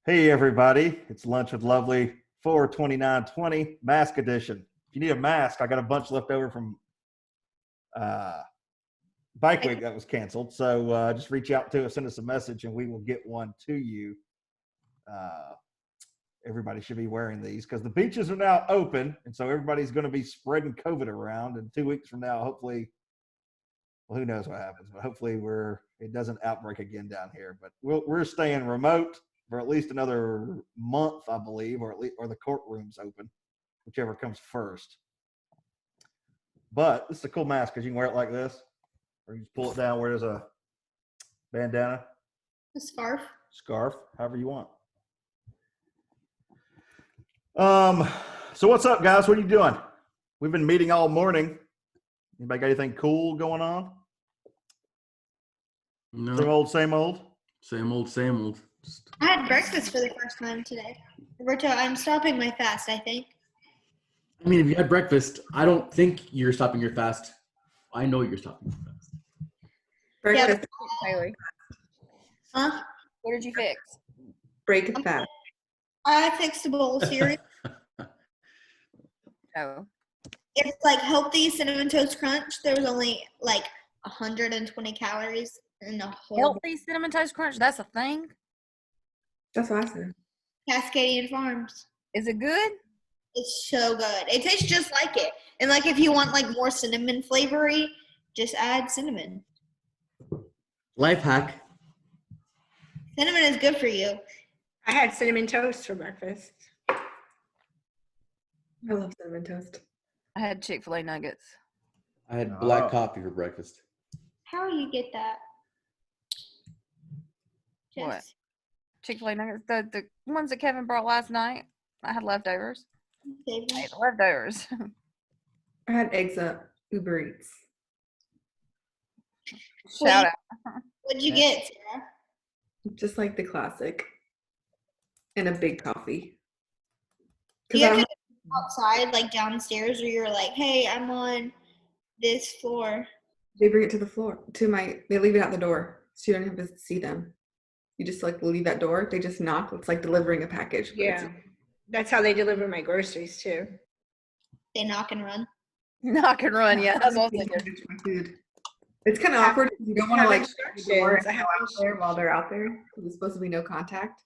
Hey everybody, it's Lunch with Lovely 4/29/20 mask edition. If you need a mask, I got a bunch left over from Bike Week that was canceled. So just reach out to us, send us a message, and we will get one to you. Everybody should be wearing these because the beaches are now open, and so everybody's going to be spreading COVID around. And 2 weeks from now, hopefully, well, who knows what happens, but hopefully it doesn't outbreak again down here. But we're staying remote for at least another month, I believe, or the courtroom's open, whichever comes first. But this is a cool mask because you can wear it like this, or you just pull it down where there's a bandana, A scarf, however you want. So what's up, guys? What are you doing? We've been meeting all morning. Anybody got anything cool going on? No. Same old, same old. Same old, same old. I had breakfast for the first time today. Roberto, I'm stopping my fast, I think. I mean, if you had breakfast, I don't think you're stopping your fast. I know you're stopping your fast. Breakfast, Haley, Huh? what did you fix? break it fast. I fixed a bowl of cereal. Oh, It's like healthy Cinnamon Toast Crunch. There was only like 120 calories in the whole healthy Cinnamon Toast Crunch. That's a thing. That's what I said. Cascadian Farms. Is it good? It's so good. It tastes just like it. And like if you want like more cinnamon flavory, just add cinnamon. Life hack. Cinnamon is good for you. I had cinnamon toast for breakfast. I love cinnamon toast. I had Chick-fil-A nuggets. I had Oh. black coffee for breakfast. How do you get that? What? Chick-fil-A nuggets. The ones that Kevin brought last night. I had leftovers. Save I them. ate the leftovers. I had eggs at Uber Eats. Shout out. What'd you get, Sarah? Just like the classic. And a big coffee. Do Because you I have don't to go outside, like downstairs, or you're like, hey, I'm on this floor? they bring it to the floor. They leave it at the door. So you don't have to see them. You just like leave that door. They just knock. It's like delivering a package. but Yeah, that's how they deliver my groceries too. They knock and run. Knock and run. Yeah, that's what I was thinking. My food. It's kind of awkward. You don't want to Have like shut the door and instructions. I go have out there while they're out there because there's supposed to be no contact.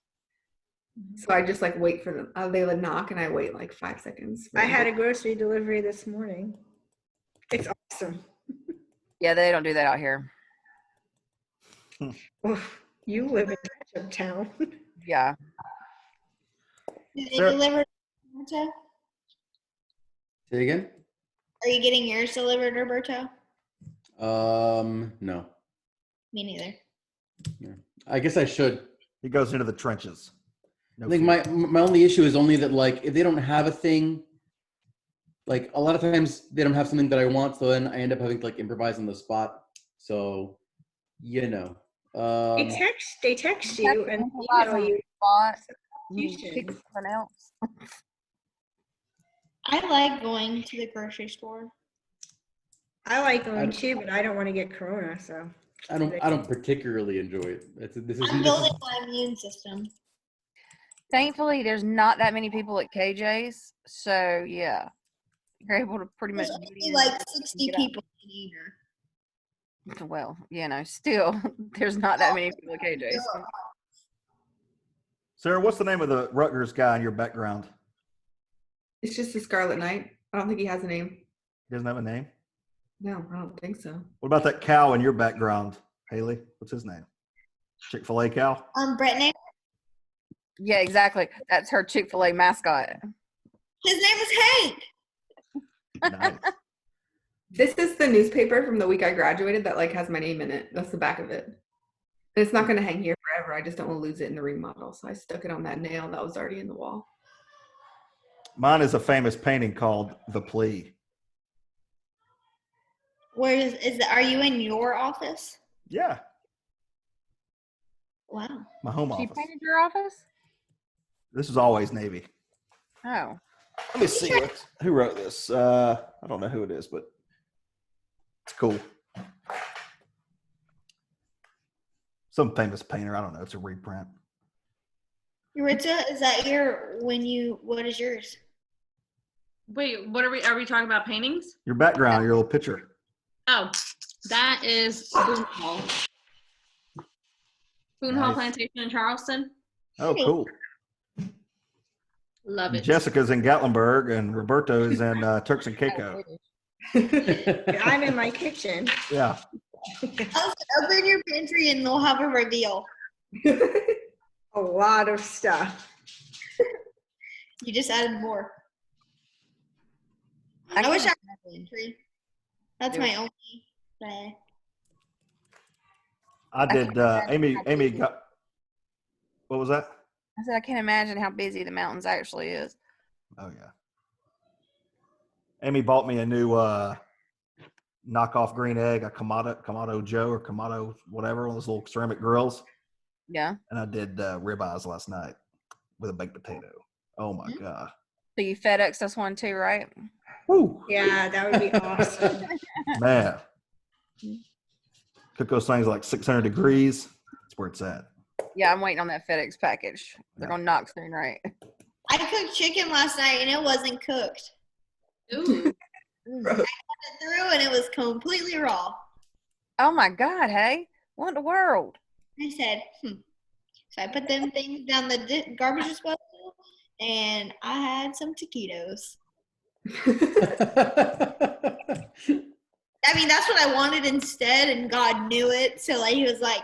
So I just like wait for them. They would knock and I wait like 5 seconds. I had a grocery delivery this morning. It's awesome. Yeah, they don't do that out here. Oof, you live in ketchup town. Yeah. Do they Sarah- deliver? Roberto? Say again? Are you getting yours delivered, Roberto? No. Me neither. I guess I should. He goes into the trenches. No I think fear. my only issue is only that like if they don't have a thing, like a lot of times they don't have something that I want, so then I end up having to like improvise on the spot. So, you know. They text you and Improvise email on you. the spot. You substitution. pick something else. I like going to the grocery store. I like going too, but I don't want to get corona, so. I don't particularly enjoy it. This I'm is building my immune system. Thankfully, there's not that many people at KJ's, so yeah, you're able to pretty much There's get only in. like 60 get out. people in here. Well, still, there's not that many people at KJ's. Sarah, what's the name of the Rutgers guy in your background? It's just a Scarlet Knight. I don't think he has a name. He doesn't have a name? No, I don't think so. What about that cow in your background, Haley? What's his name? Chick-fil-A cow? Brittany, Yeah, exactly. That's her Chick-fil-A mascot. his name is Hank. Nice. This is the newspaper from the week I graduated that like has my name in it. That's the back of it. And it's not going to hang here forever. I just don't want to lose it in the remodel. So I stuck it on that nail that was already in the wall. Mine is a famous painting called The Plea. Where are you in your office? Yeah, Wow. my home She office. painted your office? This is always Navy. Oh. Let me see who wrote this. I don't know who it is, but it's cool. Some famous painter. I don't know. It's a reprint. Yuritsa, is that what is yours? Wait, what are we talking about paintings? Your background, your little picture. Oh, that is Boone Hall. Boone Hall Nice. Plantation in Charleston. Oh, cool. Love it. Jessica's in Gatlinburg and Roberto is in Turks and Caicos. I'm in my kitchen. Yeah. Open your pantry and they'll have a reveal. A lot of stuff. You just added more. I I wish I can had a pantry. That's Do my it. only thing. I did. can't imagine how Amy busy- got. What was that? I said I can't imagine how busy the mountains actually is. Oh yeah. Amy bought me a new knockoff green egg, a Kamado Joe or Kamado whatever, one of those little ceramic grills. Yeah. And I did ribeyes last night with a baked potato. Oh my god. So you FedEx us one too, right? Woo, Yeah, that would be awesome. man. Cook those things like 600 degrees. That's where it's at. Yeah, I'm waiting on that FedEx package. They're Yeah. gonna knock soon, right? I cooked chicken last night and it wasn't cooked. Ooh. I put it through and it was completely raw. Oh my God, hey, what in the world? I said, So I put them things down the garbage disposal and I had some taquitos. I mean, that's what I wanted instead, and God knew it. So like, he was like,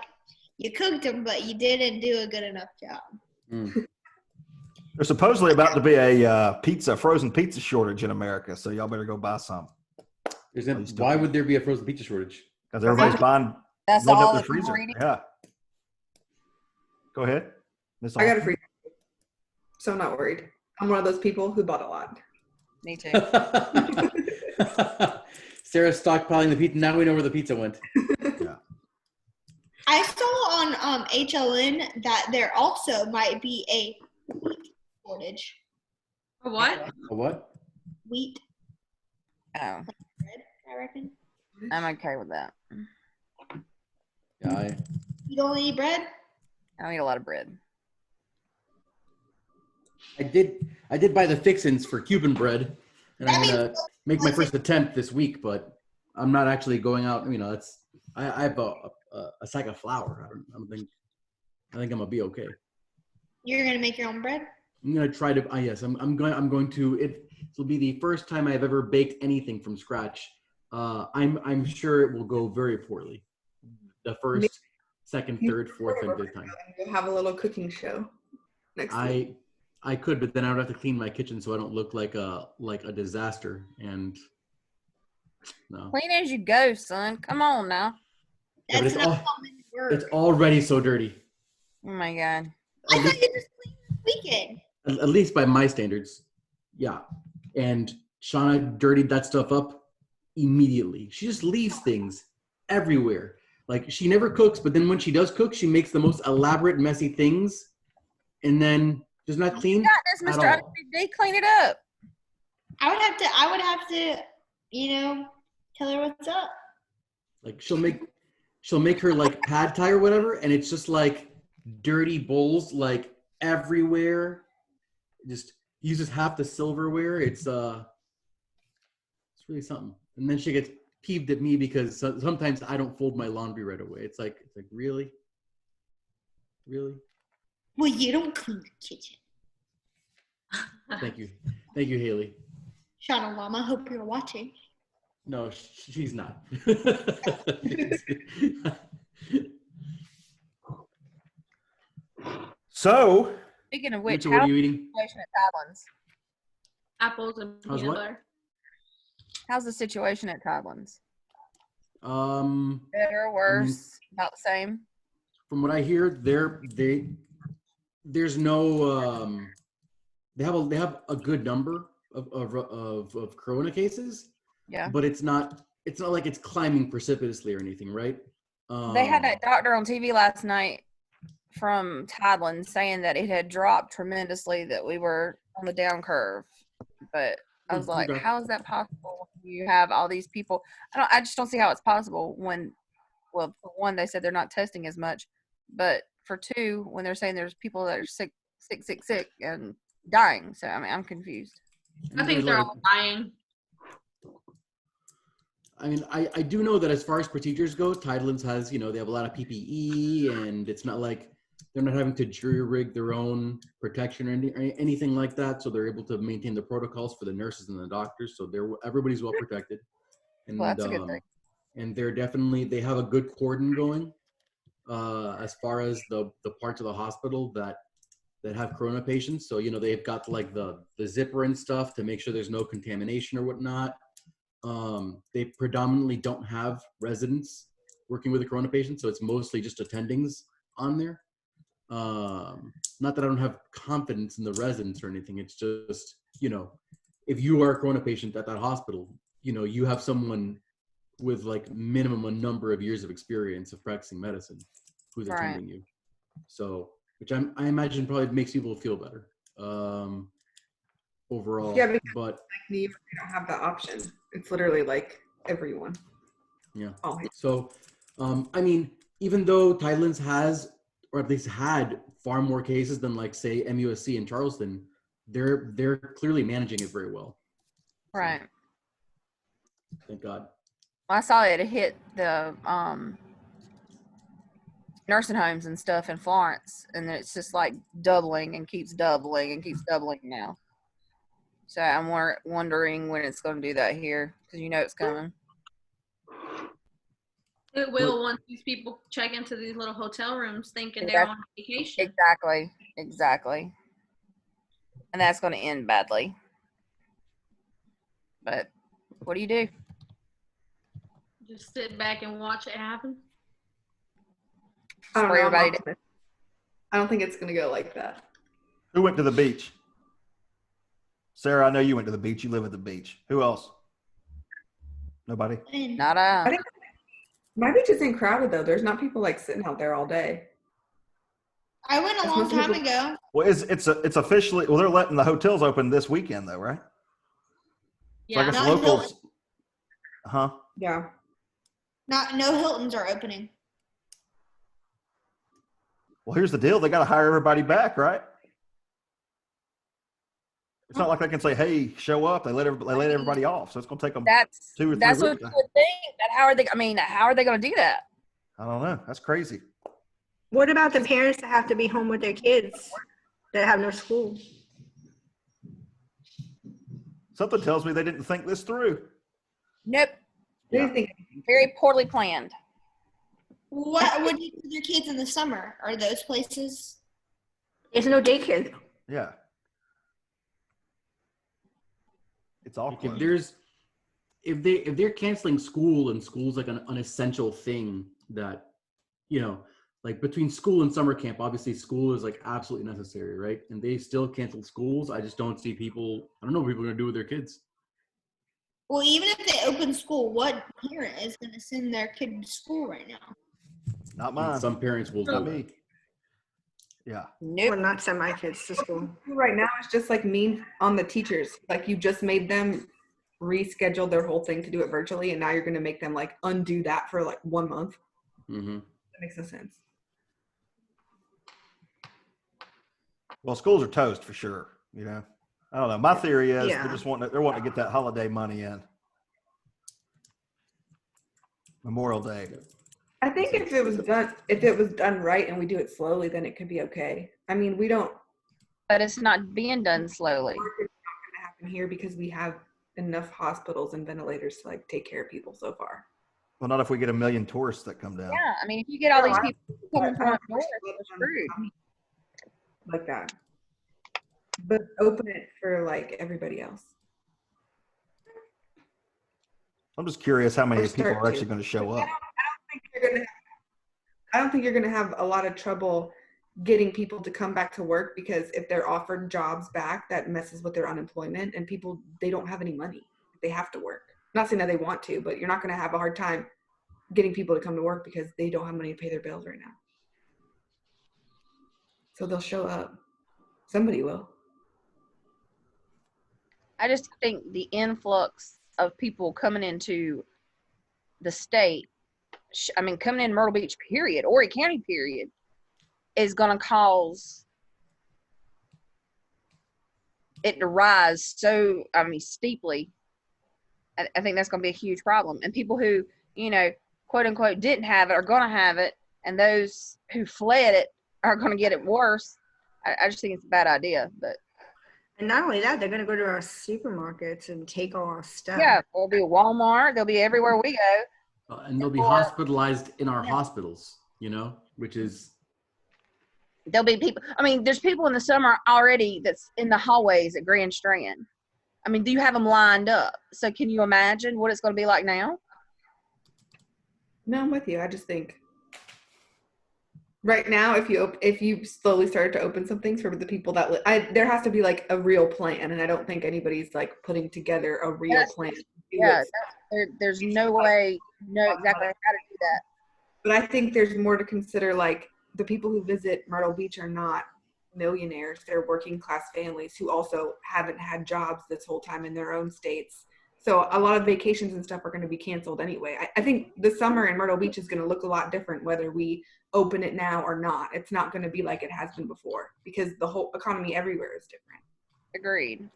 "You cooked them, but you didn't do a good enough job." Mm. There's supposedly about to be a frozen pizza shortage in America, so y'all better go buy some Why would there be a frozen pizza shortage? because everybody's buying, That's loading all up their that you're freezer. reading? Yeah. Go ahead, Miss. I got a Austin. free, so I'm not worried. I'm one of those people who bought a lot. Me too. Sarah's stockpiling the pizza. Now we know where the pizza went. I saw on HLN that there also might be a wheat shortage. A what? A what? Wheat Oh, bread, I reckon. I'm okay with that. Yeah, You don't eat bread? I don't eat a lot of bread. I did buy the fixins for Cuban bread, and I'm gonna make my first attempt this week. But I'm not actually going out. You know, I have a sack of flour. I think I'm gonna be okay. You're gonna make your own bread? I'm gonna try to. Yes, I'm going to. It'll be the first time I've ever baked anything from scratch. I'm sure it will go very poorly. The first, second, third, fourth, and fifth time. We'll have a little cooking show next week. I could, but then I would have to clean my kitchen so I don't look like a disaster. And no, Clean as you go, son. Come on now. Yeah, but That's it's not all- common work. it's already so dirty. Oh my God. I thought you just cleaned this weekend. At least by my standards. Yeah. And Shauna dirtied that stuff up immediately. She just leaves things everywhere. Like, she never cooks, but then when she does cook, she makes the most elaborate, messy things and then does not clean Got this, at Mr. all. IWD. Clean it up. I would have to, tell her what's up. Like, she'll make her like pad thai or whatever, and it's just like dirty bowls like everywhere. Just uses half the silverware. It's really something. And then she gets peeved at me because sometimes I don't fold my laundry right away. It's like really. Well, you don't clean the kitchen. Thank you, Haley. Shauna Llama, hope you're watching. No, she's not. So, Speaking of which, Mitchell, what how's are the you eating? situation at Tidelands? Apples and How's peanut what? butter. How's the situation at Tidelands? Um, Better, worse, about the same? from what I hear, there's no they have a good number of corona cases, Yeah. but it's not like it's climbing precipitously or anything, right? They had that doctor on TV last night from Tidelands saying that it had dropped tremendously, that we were on the down curve. But I was like, Okay. how is that possible? You have all these people. I just don't see how it's possible when, well, for one, they said they're not testing as much, but for two, when they're saying there's people that are sick and dying. So I mean, I'm confused. I think they're all dying. I mean, I do know that as far as procedures go, Tidelands has, they have a lot of PPE, and it's not like they're not having to jury rig their own protection or anything like that. So they're able to maintain the protocols for the nurses and the doctors. So everybody's well protected. And, Well, that's a good thing. And they have a good cordon going as far as the parts of the hospital that have corona patients. So, they've got like the zipper and stuff to make sure there's no contamination or whatnot. They predominantly don't have residents working with the corona patients, so it's mostly just attendings on there. Not that I don't have confidence in the residents or anything. It's just, if you are a corona patient at that hospital, you have someone with like minimum a number of years of experience of practicing medicine who's attending you. So, which I imagine probably makes people feel better overall. Yeah, because but like New York, they don't have that option. It's literally like everyone. Yeah. Oh. So, I mean, even though Tidelands has, or at least had, far more cases than like say MUSC and Charleston, they're clearly managing it very well. Right. So, thank God. I saw it hit the nursing homes and stuff in Florence, and it's just like doubling and keeps doubling and keeps doubling now. So I'm wondering when it's going to do that here, because it's coming. It will once these people check into these little hotel rooms thinking they're on vacation. Exactly. And that's going to end badly. But what do you do? Just sit back and watch it happen. I don't For know. everybody I don't think it's going to go like that. Who went to the beach? Sarah, I know you went to the beach. You live at the beach. Who else? Nobody? Not I think my beach isn't crowded though. There's not people like sitting out there all day. I went a long time ago. Well, it's officially, they're letting the hotels open this weekend though, right? Yeah. So I guess Not locals. Hilton. Huh? Yeah. No Hiltons are opening. Well, here's the deal. They got to hire everybody back, right? It's not like they can say, "Hey, show up." They let everybody off, so it's going to take them 2 or 3 That's what weeks. you would think. That how are they going to do that? I don't know. That's crazy. What about the parents that have to be home with their kids that have no school? Something tells me they didn't think this through. Nope. Yeah. Very poorly planned. What do you do with your kids in the summer? Are those places? There's no daycare. Yeah. It's all Like if they're canceling school and school's like an unessential thing that, like between school and summer camp, obviously school is like absolutely necessary, right? And they still canceled schools. I just don't see people. I don't know what people are gonna do with their kids. Well, even if they open school, what parent is going to send their kid to school right now? Not mine. Some parents will Not do me. it. Yeah. I will not send my kids to school. Right now, it's just like mean on the teachers. Like you just made them reschedule their whole thing to do it virtually, and now you're going to make them like undo that for like 1 month. Mm-hmm. That makes no sense. Well, schools are toast for sure. I don't know. My theory is Yeah. they're wanting to get that holiday money in. Memorial Day. I think if it was done right and we do it slowly, then it could be okay. I mean, we don't. But it's not being done slowly. It's not going to happen here because we have enough hospitals and ventilators to like take care of people so far. Well, not if we get 1 million tourists that come down. Yeah, I mean, if you get all these people coming from up north, they're screwed. Like that. But open it for like everybody else. I'm just curious how many Or people start are actually to. going to show up. I don't think you're going to have a lot of trouble getting people to come back to work, because if they're offered jobs back, that messes with their unemployment, and people, they don't have any money. They have to work. I'm not saying that they want to, but you're not going to have a hard time getting people to come to work because they don't have money to pay their bills right now. So they'll show up. Somebody will. I just think the influx of people coming into the state, coming in Myrtle Beach, period, Horry County, period, is going to cause it to rise so, steeply, I think that's going to be a huge problem. And people who, quote unquote, didn't have it are going to have it, and those who fled it are going to get it worse. I just think it's a bad idea. But And not only that, they're going to go to our supermarkets and take all our stuff. yeah, there'll be a Walmart. They'll be everywhere we go. And they'll be hospitalized in our hospitals, which is. There'll be people. There's people in the summer already that's in the hallways at Grand Strand. Do you have them lined up? So can you imagine what it's going to be like now? No, I'm with you. I just think right now, if you slowly started to open some things for the people that there has to be like a real plan, and I don't think anybody's like putting together a real plan. Yeah, there's no way you know exactly how to do that. But I think there's more to consider. Like the people who visit Myrtle Beach are not millionaires. They're working class families who also haven't had jobs this whole time in their own states. So a lot of vacations and stuff are going to be canceled anyway. I think the summer in Myrtle Beach is going to look a lot different whether we open it now or not. It's not going to be like it has been before because the whole economy everywhere is different. Agreed.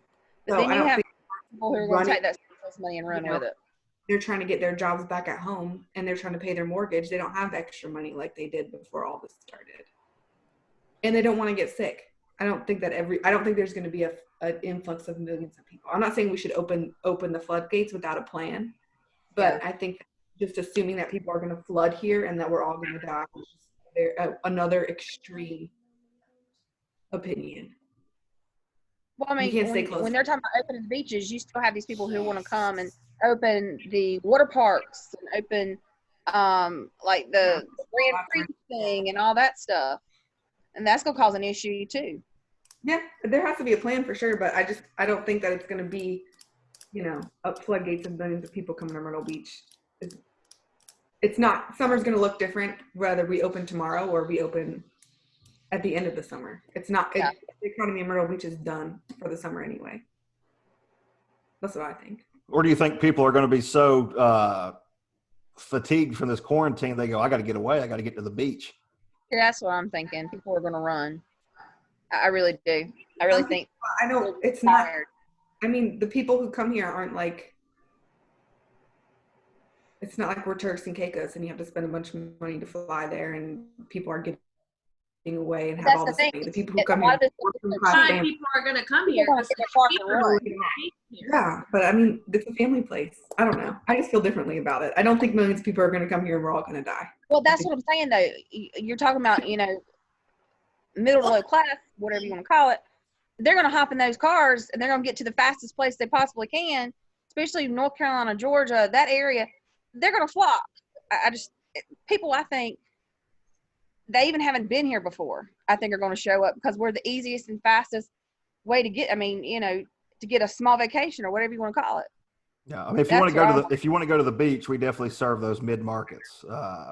But So then I you don't have think people who are going to take that stimulus money and run with it. they're trying to get their jobs back at home and they're trying to pay their mortgage. They don't have extra money like they did before all this started. And they don't want to get sick. I don't think there's going to be an influx of millions of people. I'm not saying we should open the floodgates without a plan, but I think just assuming that people are going to flood here and that we're all going to die is another extreme opinion. Well, You can't stay close. when they're talking about opening the beaches, you still have these people who want to come and open the water parks and open like the Grand Prix thing and all that stuff. And that's going to cause an issue too. Yeah, there has to be a plan for sure, but I don't think that it's going to be, up floodgates of millions of people coming to Myrtle Beach. It's not. Summer's going to look different whether we open tomorrow or we open at the end of the summer. It's not. The economy of Myrtle Beach is done for the summer anyway. That's what I think. Or do you think people are going to be so fatigued from this quarantine, they go, I got to get away. I got to get to the beach. Yeah, that's what I'm thinking. People are going to run. I really do. I really think. I know it's tired. The people who come here aren't like. It's not like we're Turks and Caicos and you have to spend a bunch of money to fly there and people are getting away and have all this money. The people who come here. People are going to come here. Yeah, but it's a family place. I don't know. I just feel differently about it. I don't think millions of people are going to come here and we're all going to die. Well, that's what I'm saying, though. You're talking about, middle to low class, whatever you want to call it. They're going to hop in those cars and they're going to get to the fastest place they possibly can, especially North Carolina, Georgia, that area. They're going to flock. People, I think, they even haven't been here before, I think are going to show up because we're the easiest and fastest way to get, to get a small vacation or whatever you want to call it. Yeah, if you want to go to the beach, we definitely serve those mid markets.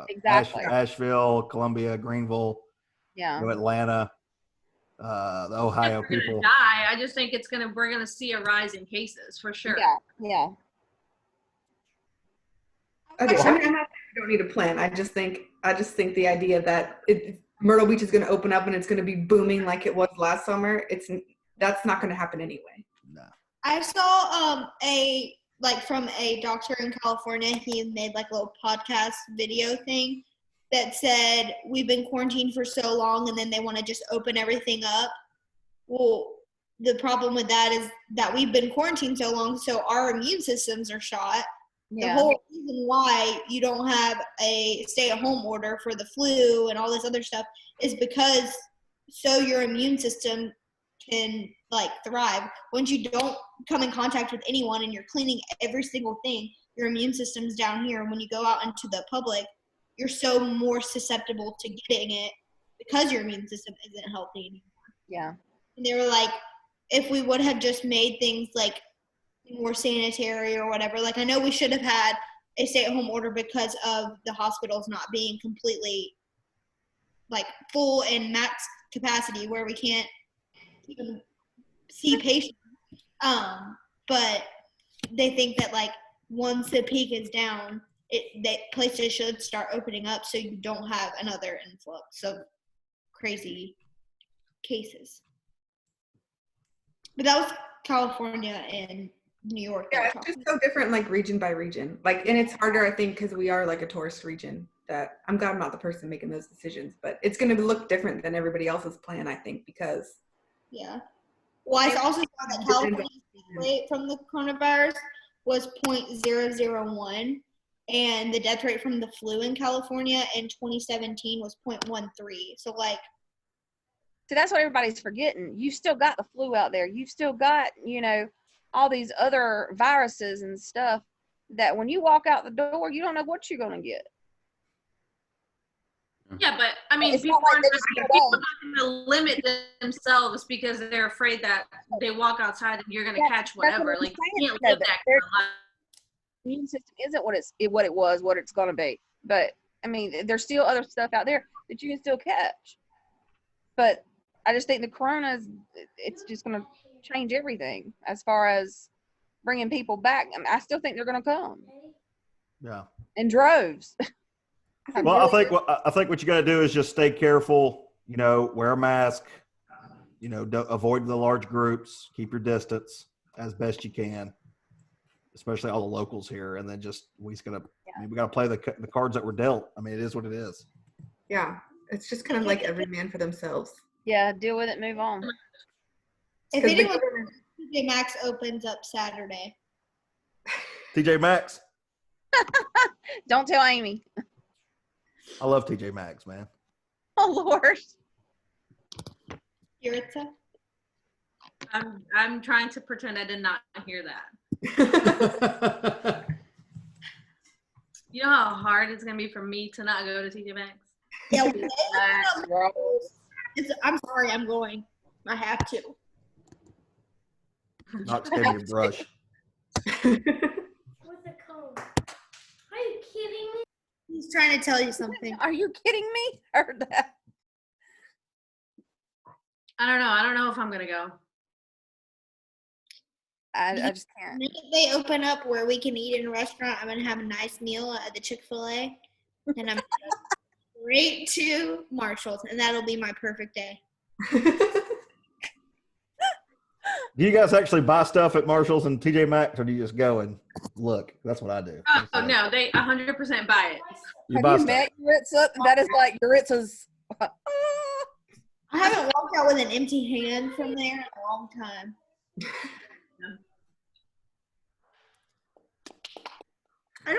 Exactly. Asheville, Columbia, Greenville, Atlanta, the Ohio people. Die. I just think we're gonna see a rise in cases for sure. Yeah. Okay, I'm not saying we don't need a plan. I just think the idea that Myrtle Beach is going to open up and it's going to be booming like it was last summer. That's not going to happen anyway. No. I saw from a doctor in California. He made like a little podcast video thing that said we've been quarantined for so long and then they want to just open everything up. Well, the problem with that is that we've been quarantined so long, so our immune systems are shot. The whole reason why you don't have a stay-at-home order for the flu and all this other stuff is because so your immune system can thrive. Once you don't come in contact with anyone and you're cleaning every single thing, your immune system's down here. And when you go out into the public, you're so more susceptible to getting it because your immune system isn't healthy anymore. Yeah. And they were like, if we would have just made things more sanitary or whatever. I know we should have had a stay-at-home order because of the hospitals not being completely full and max capacity where we can't even see patients. But they think that once the peak is down, that places should start opening up so you don't have another influx of crazy cases. But that was California and New York. that Yeah, we're it's talking just so different, like region by region. Like, and it's harder, I think, because we are like a tourist region. That I'm glad I'm not the person making those decisions, but it's going to look different than everybody else's plan, I think, because Yeah. Well, I also saw that California's death rate from the coronavirus was 0.001, and the death rate from the flu in California in 2017 was 0.13. So, like, So that's what everybody's forgetting. You still got the flu out there. You've still got, all these other viruses and stuff that when you walk out the door, you don't know what you're going to get. Yeah, but I mean, It's people not are like they just not go going to limit themselves because they're afraid that they walk outside and you're going to catch whatever. That's what I'm Like, you saying. can't live that kind of life. The immune system isn't what it was, what it's going to be. But I mean, there's still other stuff out there that you can still catch. But I just think the corona it's just going to change everything as far as bringing people back. I mean, I still think they're going to come Yeah. in droves. Well, I think what you got to do is just stay careful. Wear a mask. Don't avoid the large groups. Keep your distance as best you can, especially all the locals here. And then we got to play the cards that were dealt. I mean, it is what it is. yeah, it's just kind of like every man for themselves. Yeah, deal with it, move on. if 'Cause the anyone, government- TJ Maxx opens up Saturday. TJ Maxx. Don't tell Amy. I love TJ Maxx, man. Oh, Lord. Yuritsa? I'm trying to pretend I did not hear that. You know how hard it's going to be for me to not go to TJ Maxx? Yeah, Gross. I'm sorry, I'm going. I have to. Not scared of your brush. What's it called? Are you kidding me? He's trying to tell you something. Are you kidding me? Heard that. I don't know. I don't know if I'm going to go. I just The can't. minute they open up where we can eat in a restaurant, I'm gonna have a nice meal at the Chick-fil-A, and I'm gonna go straight to Marshall's, and that'll be my perfect day. Do you guys actually buy stuff at Marshall's and TJ Maxx, or do you just go and look? That's what I do. Oh, no. They 100% buy it. You buy Have you stuff. met Yuritsa? That is like Yuritsa's. I haven't walked out with an empty hand from there in a long time.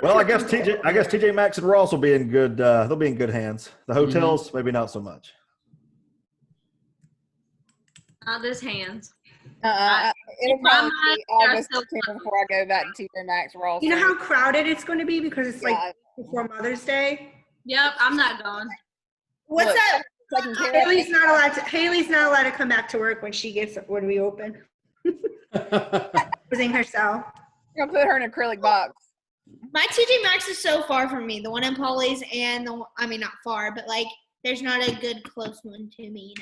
Well, I guess TJ Maxx and Ross will be in good. They'll be in good hands. The hotels, maybe not so much. Not this hands. It'll Grandma, probably be they're August, still September before I go back to TJ Maxx. Ross. You know how crowded it's going to be because it's Yeah. like before Mother's Day. Yep, I'm not going. What's Look, that? taking care of Haley's not allowed to come back to work when we open. Losing herself. You're gonna put her in an acrylic box. My TJ Maxx is so far from me. The one in Polly's and not far, but like there's not a good close one to me,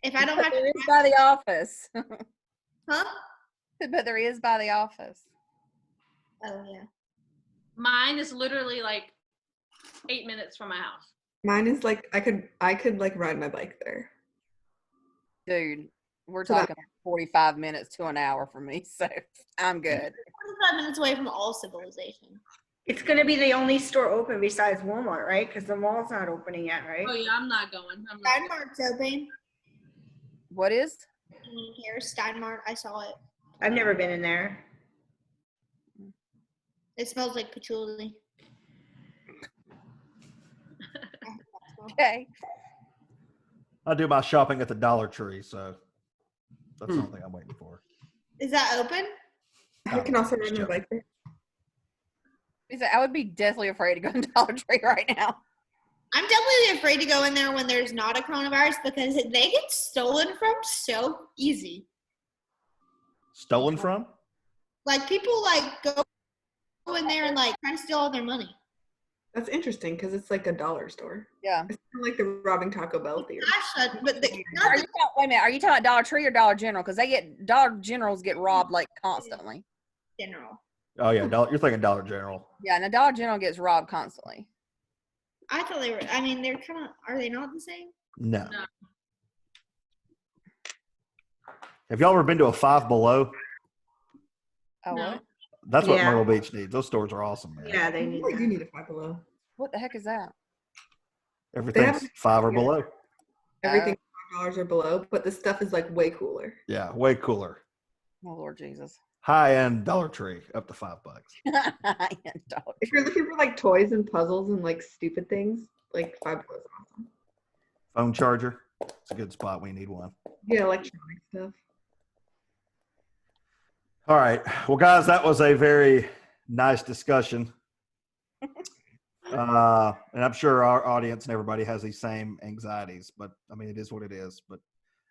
If I don't have There to, is by the office. huh? But there is by the office. Oh yeah. Mine is literally like 8 minutes from my house. Mine is like I could like ride my bike there. Dude, we're So that- talking 45 minutes to an hour for me, so I'm good. 45 minutes away from all civilization. It's going to be the only store open besides Walmart, right? Because the mall's not opening yet, right? Oh, yeah, I'm not going. Steinmart's open. What is? Here, Steinmart. I saw it. I've never been in there. It smells like patchouli. Okay. I do my shopping at the Dollar Tree, so that's the only thing I'm waiting for. Is that open? I can also ride Just my joking. bike there. I would be deathly afraid to go to Dollar Tree right now. I'm definitely afraid to go in there when there's not a coronavirus because they get stolen from so easy. Stolen from? Like people go in there and like try to steal all their money. That's interesting because it's like a dollar store. Yeah. It's kind of like the robbing Taco Bell theory. But Wait a minute. Are you talking about Dollar Tree or Dollar General? Because Dollar Generals get robbed like constantly. general. Oh yeah, you're thinking Dollar General. Yeah, and the Dollar General gets robbed constantly. I thought they were. I mean, they're kind of. Are they not the same? No. Have y'all ever been to a Five Below? Oh, No. what? That's what Yeah. Myrtle Beach needs. Those stores are awesome, man. Yeah, they I need really do that. need a Five Below. What the heck is that? Everything's 5 or Yeah. below. Everything $5 or below, but this stuff is like way cooler. Yeah, way cooler. Oh, Lord Jesus. High-end Dollar Tree, up to $5. If you're looking for like toys and puzzles and like stupid things, like Five Below is awesome. Phone charger. It's a good spot. We need one. Yeah, electronic stuff. All right. Well, guys, that was a very nice discussion. And I'm sure our audience and everybody has these same anxieties, but I mean, it is what it is. But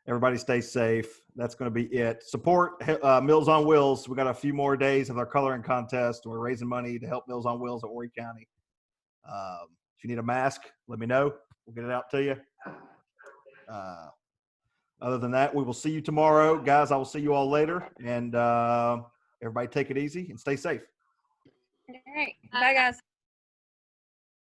everybody stay safe. That's going to be it. Support Meals on Wheels. We got a few more days of our coloring contest. We're raising money to help Meals on Wheels at Horry County. If you need a mask, let me know. We'll get it out to you. Other than that, we will see you tomorrow. Guys, I will see you all later. And everybody take it easy and stay safe. All right. Bye, guys.